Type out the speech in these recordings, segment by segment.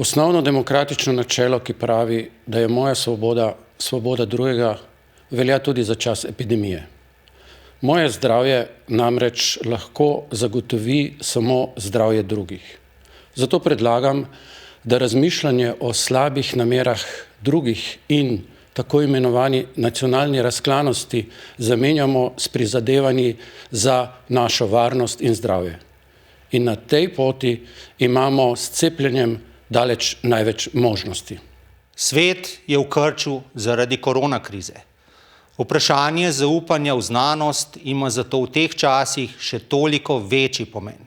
Osnovno demokratično načelo, ki pravi, da je moja svoboda svoboda drugega, velja tudi za čas epidemije. Moje zdravje namreč lahko zagotovi samo zdravje drugih. Zato predlagam, da razmišljanje o slabih namerah drugih in tako imenovani nacionalni razklanosti zamenjamo s prizadevanji za našo varnost in zdravje. In na tej poti imamo s cepljenjem daleč največ možnosti. Svet je v krču zaradi koronakrize. Vprašanje zaupanja v znanost ima zato v teh časih še toliko večji pomen.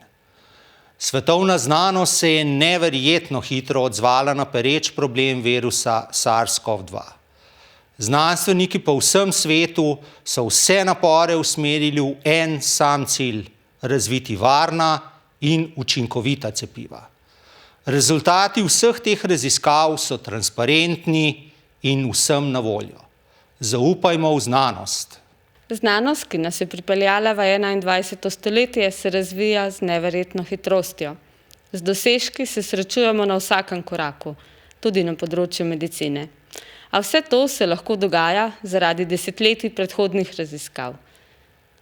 Svetovna znanost se je neverjetno hitro odzvala na pereč problem virusa SARS-CoV-2. Znanstveniki po vsem svetu so vse napore usmerili v en sam cilj – razviti varna in učinkovita cepiva. Rezultati vseh teh raziskav so transparentni in vsem na voljo. Zaupajmo v znanost. Znanost, ki nas je pripeljala v 21. stoletje, se razvija z neverjetno hitrostjo. Z dosežki se srečujemo na vsakem koraku, tudi na področju medicine. A vse to se lahko dogaja zaradi desetletij predhodnih raziskav.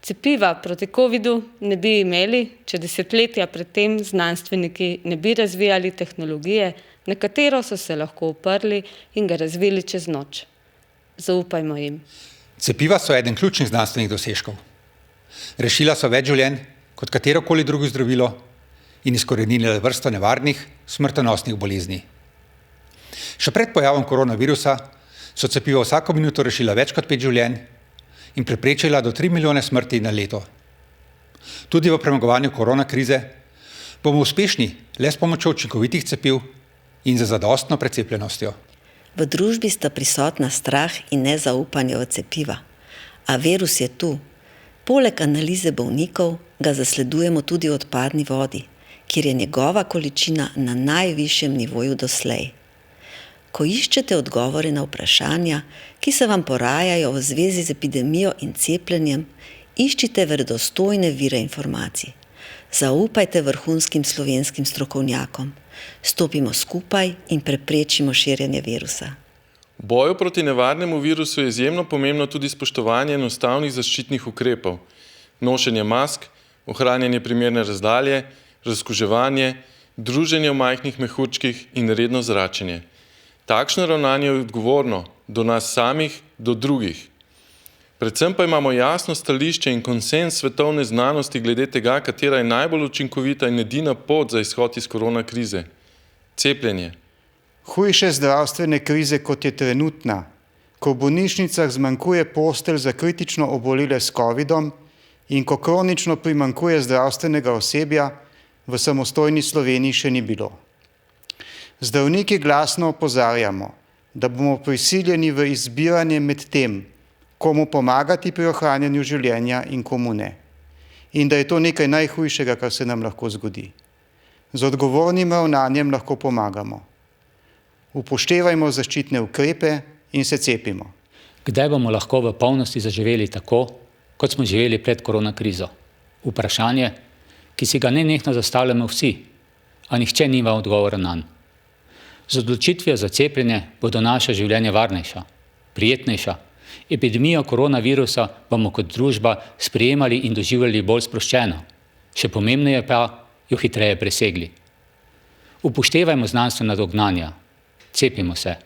Cepiva proti covidu ne bi imeli, če desetletja predtem znanstveniki ne bi razvijali tehnologije, na katero so se lahko oprli in ga razvili čez noč. Zaupajmo jim. Cepiva so eden ključnih znanstvenih dosežkov. Rešila so več življenj kot katerokoli drugo zdravilo in izkoreninila vrsto nevarnih, smrtonosnih bolezni. Še pred pojavom koronavirusa so cepiva vsako minuto rešila več kot 5 življenj in preprečila do 3 milijone smrti na leto. Tudi v premagovanju koronakrize bomo uspešni le s pomočjo učinkovitih cepiv in z zadostno precepljenostjo. V družbi sta prisotna strah in nezaupanje v cepiva, a virus je tu. Poleg analize bolnikov ga zasledujemo tudi v odpadni vodi, kjer je njegova količina na najvišjem nivoju doslej. Ko iščete odgovore na vprašanja, ki se vam porajajo v zvezi z epidemijo in cepljenjem, iščite verodostojne vire informacij. Zaupajte vrhunskim slovenskim strokovnjakom. Stopimo skupaj in preprečimo širjenje virusa. V boju proti nevarnemu virusu je izjemno pomembno tudi spoštovanje enostavnih zaščitnih ukrepov. Nošenje mask, ohranjanje primerne razdalje, razkuževanje, druženje v majhnih mehurčkih in redno zračenje. Takšno ravnanje je odgovorno do nas samih, do drugih. Predvsem pa imamo jasno stališče in konsenz svetovne znanosti glede tega, katera je najbolj učinkovita in edina pot za izhod iz koronakrize. Cepljenje. Hujše zdravstvene krize, kot je trenutna, ko v bolnišnicah zmanjkuje postelj za kritično obolele s covidom in ko kronično primanjkuje zdravstvenega osebja, v samostojni Sloveniji še ni bilo. Zdravniki glasno opozarjamo, da bomo prisiljeni v izbiranje med tem, komu pomagati pri ohranjanju življenja in komu ne. In da je to nekaj najhujšega, kar se nam lahko zgodi. Z odgovornim ravnanjem lahko pomagamo. Upoštevajmo zaščitne ukrepe in se cepimo. Kdaj bomo lahko v polnosti zaživeli tako, kot smo živeli pred koronakrizo? Vprašanje, ki si ga nenehno zastavljamo vsi, a nihče nima odgovora nanj. Z odločitvijo za cepljenje bodo naša življenja varnejša, prijetnejša. Epidemijo koronavirusa bomo kot družba sprejemali in doživljali bolj sproščeno. Še pomembneje pa jo hitreje presegli. Upoštevajmo znanstvena dognanja. Cepimo se.